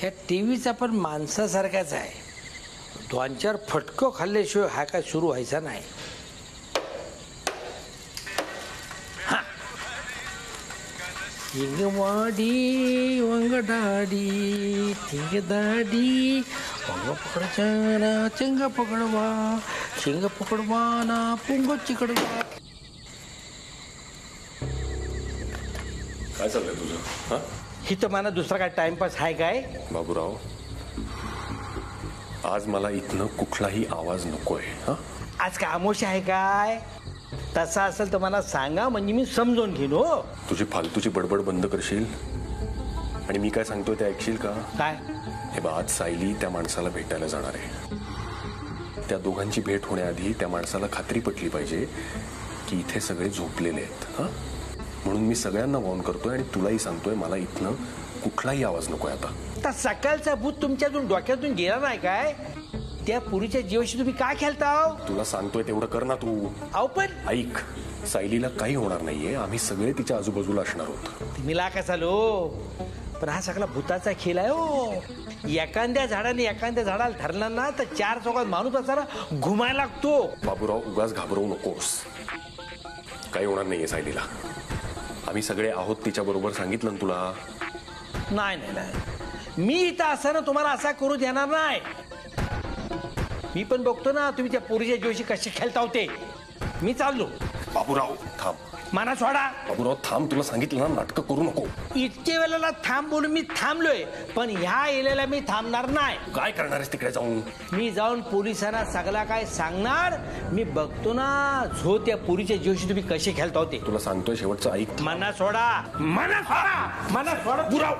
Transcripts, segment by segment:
त्या टीव्हीचा पण माणसासारखाच आहे. 2-4 फटकं खाल्ल्याशिवाय हा काय सुरू व्हायचा नाही. हिंगवाडी वंगडाडी थिंगदाडी वंग पकडचाना चिंग पकडवा शिंग पकडवाना पुंग चिकडवा. काय चाललंय तुझं? हा, ही तर मला दुसरा काय टाइमपास आहे काय? बाबूराव, आज मला इथनं कुठलाही आवाज नकोय. हा, आज काय अमोशा आहे काय? तसा असेल तर मला सांगा, म्हणजे मी समजून घेईन. हो, तुझी फालतूची बडबड बंद करशील आणि मी काय सांगतोय ते ऐकशील का? काय? हे बघ, आज सायली त्या माणसाला भेटायला जाणार आहे. त्या दोघांची भेट होण्याआधी त्या माणसाला खात्री पटली पाहिजे की इथे सगळे झोपलेले आहेत. हा, म्हणून मी सगळ्यांना वॉर्न करतोय आणि तुलाही सांगतोय, मला इथनं कुठलाही आवाज नकोय. आता सकाळचा भूत तुमच्यातून डोक्यातून गेला नाही काय? त्या पुरीच्या जीवाशी तुम्ही काय खेळताव? तुला सांगतोय तेवढं कर ना तू. अहो पण ऐक, सायलीला काही होणार नाहीये. आम्ही सगळे तिच्या आजूबाजूला असणार आहोत. तुम्ही ला कसा लो? पण हा सगळा भूताचा खेळ आहे. हो, एखाद्या झाडाने एखाद्या झाडाला ठरला ना तर 4 चौकात माणूस असारा घुमायला लागतो. बाबूराव, उगाच घाबरवू नकोस. काही होणार नाहीये सायलीला. आम्ही सगळे आहोत तिच्या बरोबर, सांगितलं ना तुला. नाही नाही नाही, मी इथं असताना तुम्हाला असा करू देणार नाही. मी पण बघतो ना तुम्ही त्या पोरीच्या जीवाशी कसे खेळता होते. मी चाललो. बाबूराव थांब. मना सोडा. बाबूराव थांब, तुला सांगितलं ना, नाटकं करू नको. इतके वेळेला थांब बोलून मी थांबलोय, पण ह्या एलेला मी थांबणार नाही. काय करणार आहेस तिकडे जाऊन? मी जाऊन पोलिसांना सगळा काय सांगणार. मी बघतो ना झो त्या पोरीच्या जीवाशी तुम्ही कसे खेळता होते. तुला सांगतोय शेवटचं ऐक. मना सोडा, मना सोडा, मना सोडा. बुराव,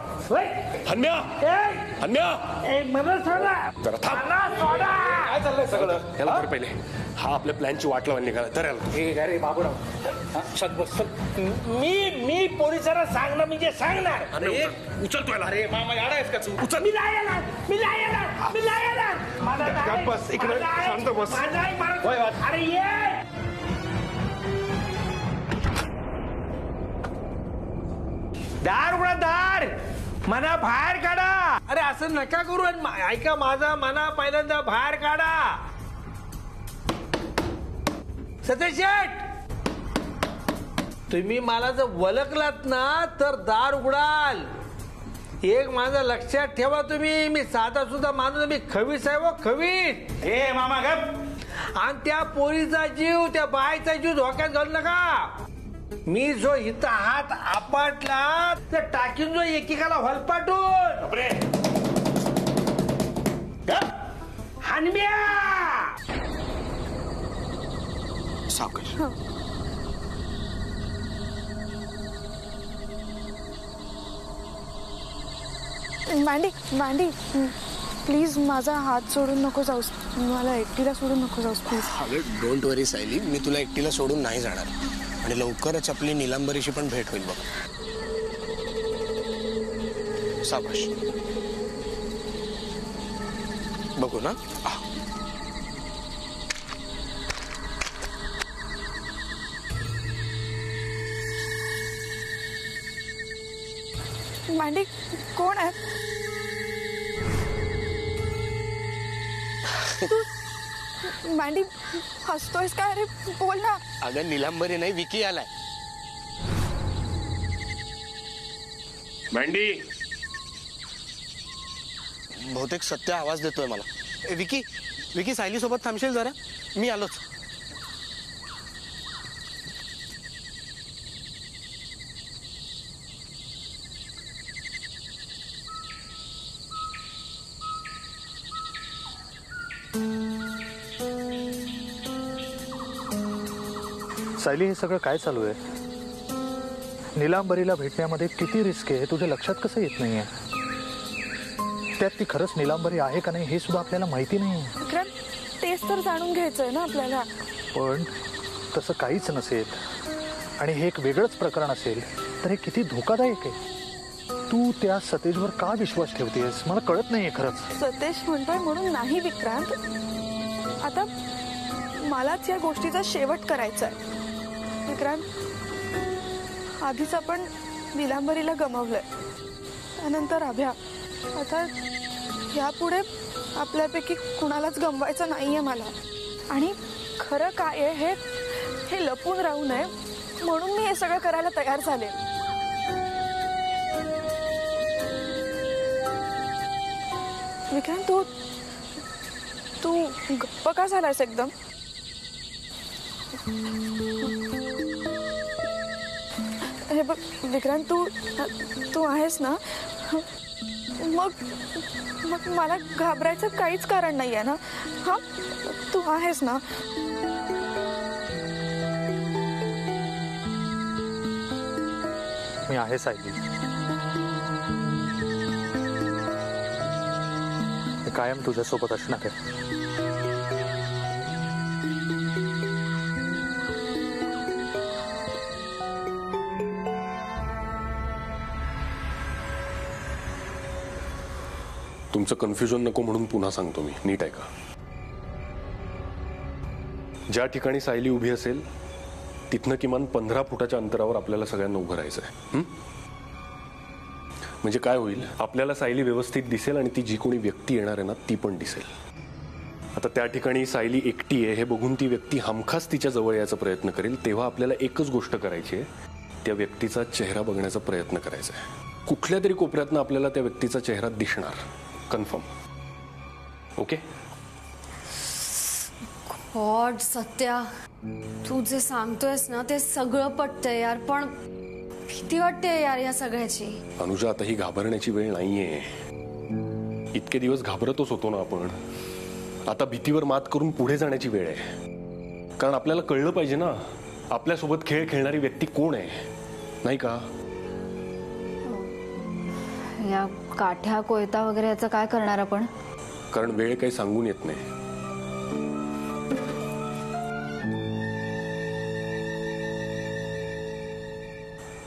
हन्म्या, हन्म्या, मना सोडा, जरा थांब. मना सोडा. काय चाललंय सगळं? ह्याला तर पहिले हा आपल्या प्लॅनची वाट लावून निघाला. तर अरे बाबूराव, मी पोलिसांना सांगणार म्हणजे सांगणार. उचल तू. अरे मामा याडा आहेस का तू? उचल. मी नाही येणार, मी नाही येणार, मी नाही येणार. माझा नाही. बस इकडे, शांत बस. माझा आहे, माझा. अरे ये. दार उघडा, दार. मना बाहेर काढा. अरे असं नका करू. ऐका माझा, मना पहिल्यांदा बाहेर काढा. सतीश शेठ, तुम्ही मला जर वलकलात ना तर दार उघडाल. एक माझं लक्षात ठेवा तुम्ही, मी साधा सुद्धा माणूस, मी खवीस आहे. व खवीस. ए मामा गप. आणि त्या पोरीचा जीव, त्या बायचा जीव धोक्यात घालू नका. मी जो इथं हात आपटला तर टाकीन जो एकेकाला हलपाटून. हनम्या, सावकाश. मांडी मांडी, प्लीज माझा हात सोडून नको जाऊस. मला एकटीला सोडून नको जाऊस प्लीज. अगं डोंट वरी सायली, मी तुला एकटीला सोडून नाही जाणार. आणि लवकरच आपली नीलांबरीशी पण भेट होईल बघ. सावकाश. बघू ना. मांडी, कोण आहे? मांडी, हसतोयस काय? अरे बोल ना. अगं नीलांबरी नाही, विकी आलाय. मँडी, बहुतेक सत्य आवाज देतोय मला. विकी, विकी सायली सोबत थांबशील जरा? मी आलोच. सायली, हे सगळं काय चालू आहे? नीलांबरीला भेटण्यामध्ये किती रिस्क आहे तुझ्या लक्षात कसं येत नाहीये? त्यात ती खरंच नीलांबरी आहे का नाही हे सुद्धा आपल्याला माहिती नाही. विक्रम, तेच तर जाणून घ्यायचंय ना आपल्याला. पण तसं काहीच नसेल आणि हे एक वेगळंच प्रकरण असेल तर हे किती धोकादायक आहे. तू त्या सतेजवर का विश्वास ठेवतेस मला कळत नाहीये खरंच. सतेज म्हणतोय म्हणून नाही विक्रांत. आता मलाच या गोष्टीचा शेवट करायचा आहे. विक्रांत, आधीच आपण नीलांबरीला गमावलंय, त्यानंतर अभ्या. आता यापुढे आपल्यापैकी कुणालाच गमवायचं नाहीये मला. आणि खरं काय आहे हे लपून राहू नये म्हणून मी हे सगळं करायला तयार झाले. विक्रांत, तू गप्प का झालायस एकदम? हे बघ विक्रांत, तू आहेस ना? मग मला घाबरायचं काहीच कारण नाहीये ना? हा, तू आहेस ना? मी आहे सायली. मी कायम तुझ्यासोबत असणार आहे. तुमचं कन्फ्युजन नको म्हणून पुन्हा सांगतो मी, नीट ऐका. ज्या ठिकाणी सायली उभी असेल तिथनं किमान 15 फुटाच्या अंतरावर आपल्याला सगळ्यांना उभं राहायचं आहे. म्हणजे काय होईल, आपल्याला सायली व्यवस्थित दिसेल आणि ती जी कोणी व्यक्ती येणार आहे ना ती पण दिसेल. आता त्या ठिकाणी सायली एकटी आहे हे बघून ती व्यक्ती हमखास तिच्या जवळ यायचा प्रयत्न करेल, तेव्हा आपल्याला एकच गोष्ट करायची आहे, त्या व्यक्तीचा चेहरा बघण्याचा प्रयत्न करायचा आहे. कुठल्या तरी कोपऱ्यातनं आपल्याला त्या व्यक्तीचा चेहरा दिसणार, कन्फर्म. ओके? गॉड सत्या, तू जे सांगतोयस ना ते सगळं पटतंय यार, पण भीती वाटते यार या सगळ्याची. अनुजा, आता ही घाबरण्याची वेळ नाहीये. इतके दिवस घाबरतच होतो ना आपण. आता भीतीवर मात करून पुढे जाण्याची वेळ आहे. कारण आपल्याला कळलं पाहिजे ना आपल्यासोबत खेळ खेळणारी व्यक्ती कोण आहे, नाही का? या काठ्या कोयता वगैरे याचं काय करणार आपण? कारण वेळ काही सांगून येत नाही.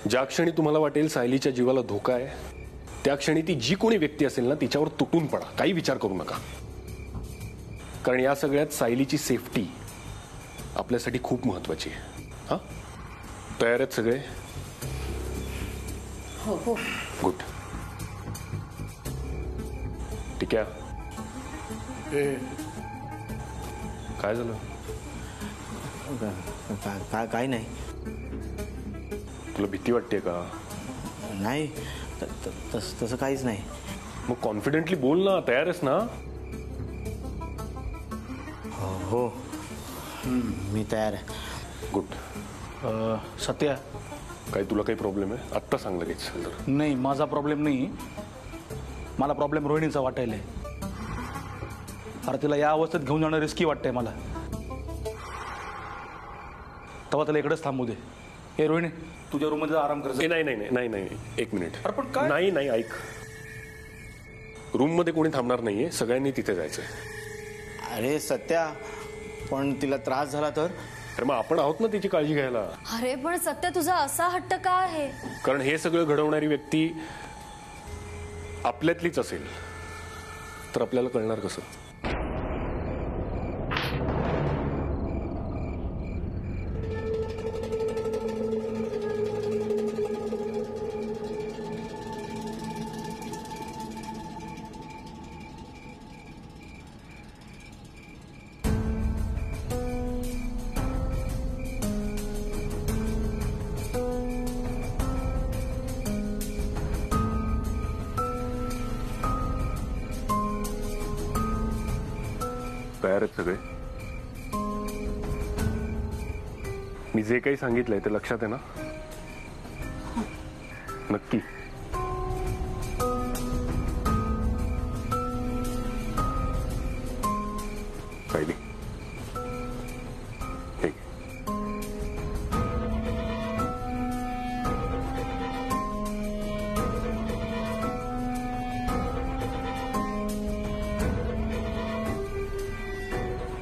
ज्या क्षणी तुम्हाला वाटेल सायलीच्या जीवाला धोका आहे त्या क्षणी ती जी कोणी व्यक्ती असेल ना तिच्यावर तुटून पडा, काही विचार करू नका. कारण या सगळ्यात सायलीची सेफ्टी आपल्यासाठी खूप महत्वाची आहे. हा, तयार आहेत सगळे? हो हो. गुड. ठीक आहे. काय झालं? काय नाही. तुला भीती वाटते का? नाही, तसं काहीच नाही. मग कॉन्फिडेंटली बोल ना, तयार आहेस ना? हो, मी तयार आहे. गुड. सत्या, काय तुला काही प्रॉब्लेम आहे? आत्ता सांग लगेच. नाही माझा प्रॉब्लेम नाही, मला प्रॉब्लेम रोहिणीचा वाटायला. अरे तिला या अवस्थेत घेऊन जाणं रिस्की वाटतंय मला. तेव्हा त्याला इकडेच थांबू दे. हे रोहिणी, तुझ्या रूम मध्ये आराम कर. नाही नाही नाही नाही, एक मिनिट. अरे पण काय? नाही नाही, ऐक. रूम मध्ये कोणी थांबणार नाहीये, सगळ्यांनी तिथे जायचंय. अरे सत्या, पण तिला त्रास झाला तर? अरे मग आपण आहोत ना तिची काळजी घ्यायला. अरे पण सत्या, तुझा असा हट्ट का आहे? कारण हे सगळं घडवणारी व्यक्ती आपल्यातलीच असेल तर आपल्याला कळणार कसं? तयार आहेत सगळे? मी जे काही सांगितलंय ते लक्षात आहे ना? नक्की? सायली, हे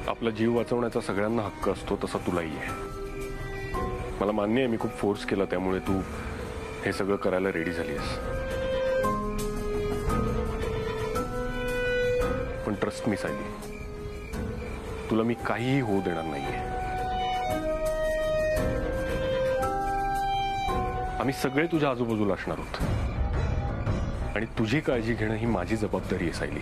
आपला जीव वाचवण्याचा सगळ्यांना हक्क असतो, तसा तुलाही आहे. मला मान्य आहे मी खूप फोर्स केला, त्यामुळे तू हे सगळं करायला रेडी झालीस. पण ट्रस्ट मी सायली, तुला मी काहीही होऊ देणार नाहीये. आम्ही सगळे तुझ्या आजूबाजूला असणार आहोत आणि तुझी काळजी घेणं ही माझी जबाबदारी आहे सायली.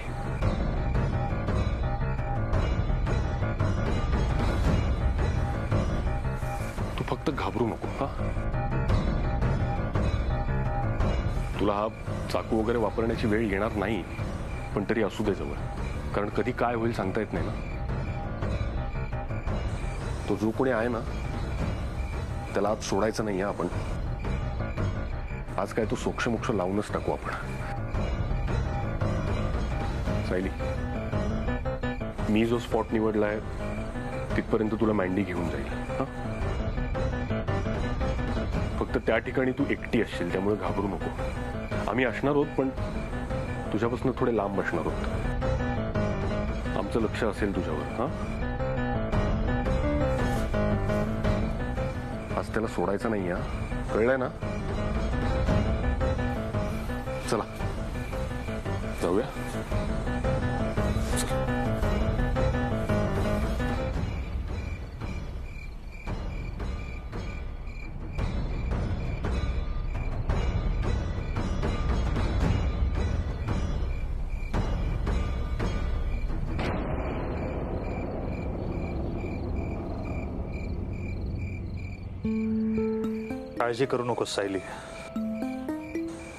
तू फक्त घाबरू नको. हा, तुला हा चाकू वगैरे वापरण्याची वेळ येणार नाही, पण तरी असू दे जवळ, कारण कधी काय होईल सांगता येत नाही ना. तो जो कोणी आहे ना त्याला आज सोडायचं नाही आपण. आज काय तो सोक्षमोक्ष लावूनच टाकू आपण. सायली, मी जो स्पॉट निवडलाय तिथपर्यंत तुला मँडी घेऊन जाईल. हा, फक्त त्या ठिकाणी तू एकटी असशील, त्यामुळे घाबरू नको. आम्ही असणार आहोत, पण तुझ्यापासून थोडे लांब असणार आहोत. आमचं लक्ष असेल तुझ्यावर. हा, आज त्याला सोडायचं नाही. हा, कळलंय ना? चला जाऊया. काळजी करू नकोस सायली,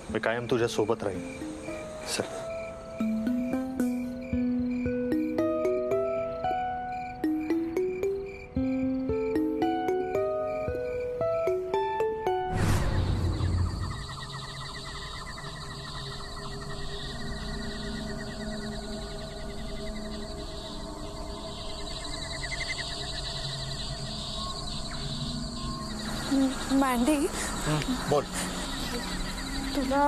मी कायम तुझ्या सोबत राहीन. चल. मँडी, बोल. तुला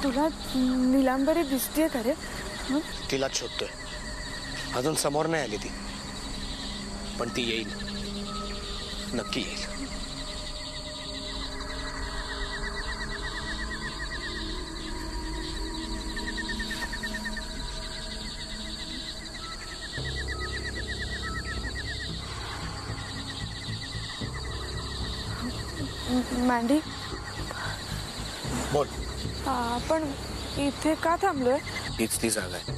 तुला नीलांबरी दिसतेय का रे? तिलाच शोधतोय. अजून समोर नाही आली ती, पण ती येईल, नक्की येईल. मँडी, बोल. आपण इथे का थांबलोय? हीच ती जागा आहे.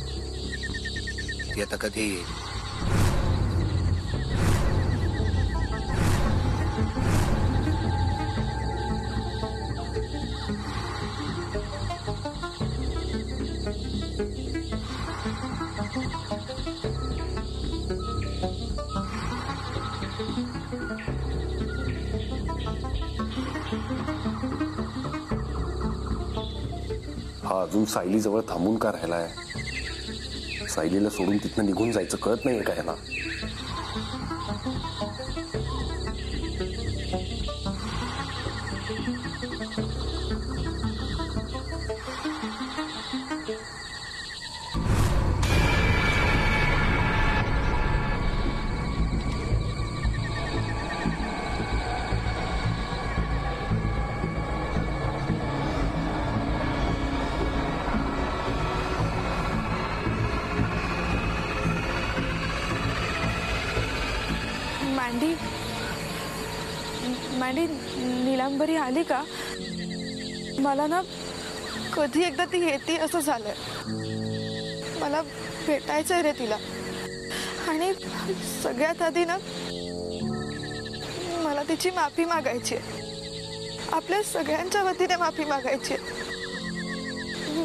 ती आता कधी येईल. हा अजून सायली जवळ थांबून का राहिलाय? सायलीला सोडून तिथनं निघून जायचं कळत नाहीये का याला? मँडी, नीलांबरी आली का? मला ना कधी एकदा ती येते असं झालंय. मला भेटायचंय रे तिला. आणि सगळ्यात आधी ना मला तिची माफी मागायची, आपल्या सगळ्यांच्या वतीने माफी मागायची.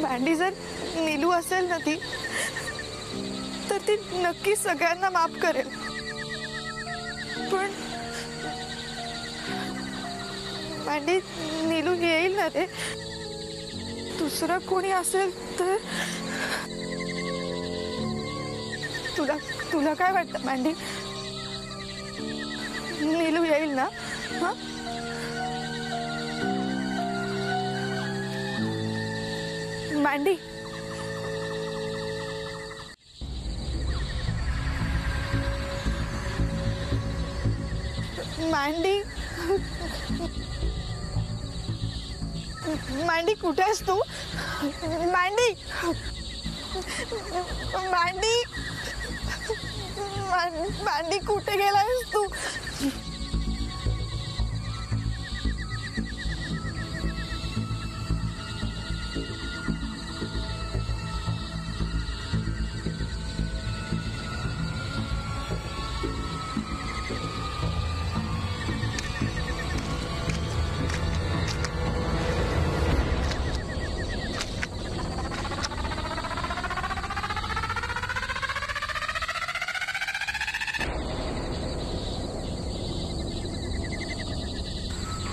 मँडी, जर नीलू असेल ना ती, तर ती नक्की सगळ्यांना माफ करेल. पण मँडी, नीलू येईल ना रे? दुसरं कोणी असेल तर? तुला काय वाटतं मँडी? नीलू येईल ना? हा, मँडी. मँडी, मँडी कुठे आहेस तू? मँडी, मँडी, मँडी कुठे गेलायस तू?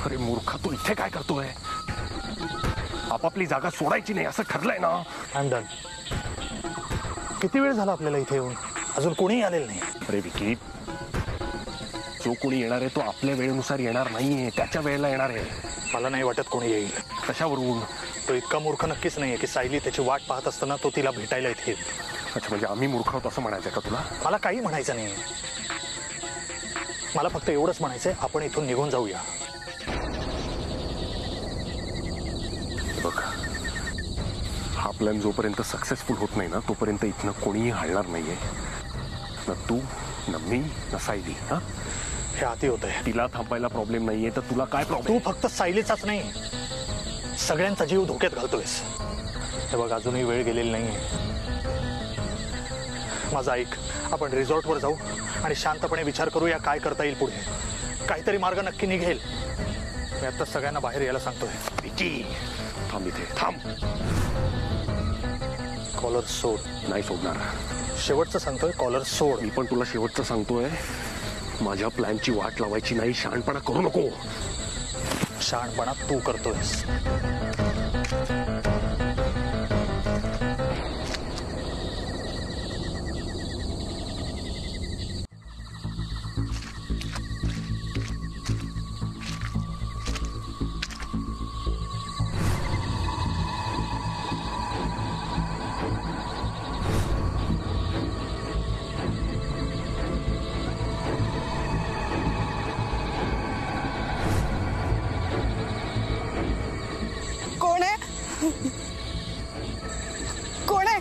अरे मूर्खा, तू इथे काय करतोय? आपापली जागा सोडायची नाही असं ठरलंय ना? I am done. किती वेळ झाला आपल्याला इथे येऊन, अजून कोणीही आलेलं नाही. अरे विकी, जो कोणी येणार आहे तो आपल्या वेळेनुसार येणार नाहीये, त्याच्या वेळेला येणार आहे. मला नाही वाटत कोणी येईल. कशावरून? तो इतका मूर्ख नक्कीच नाहीये की सायली त्याची वाट पाहत असताना तो तिला भेटायला इथे येईल. अच्छा, म्हणजे आम्ही मूर्ख आहोत असं म्हणायचं का तुला? मला काही म्हणायचं नाही. मला फक्त एवढंच म्हणायचंय, आपण इथून निघून जाऊया. बघ, हा प्लॅन जोपर्यंत सक्सेसफुल होत नाही ना तोपर्यंत इथनं कोणीही हलणार नाहीये. ना तू, ना मी, ना सायली. हा, हे आती होतंय. तिला थांबायला प्रॉब्लेम नाहीये तर तुला काय प्रॉब्लेम? तू फक्त सायलीचाच नाही, सगळ्यांचा जीव धोक्यात घालतोयस. हे बघ, अजूनही वेळ गेलेली नाहीये. माझं ऐक, आपण रिसॉर्टवर जाऊ आणि शांतपणे विचार करूया काय करता येईल पुढे. काहीतरी मार्ग नक्की निघेल. मी आता सगळ्यांना बाहेर यायला सांगतोय. विकी, थांब इथे, थांब. कॉलर सोड. नाही सोडणार. शेवटचं सांगतोय, कॉलर सोड. मी पण तुला शेवटचं सांगतोय, माझ्या प्लॅनची वाट लावायची नाही. शहाणपणा करू नको. शहाणपणा तू करतोयस. कोण आहे? कोण आहे?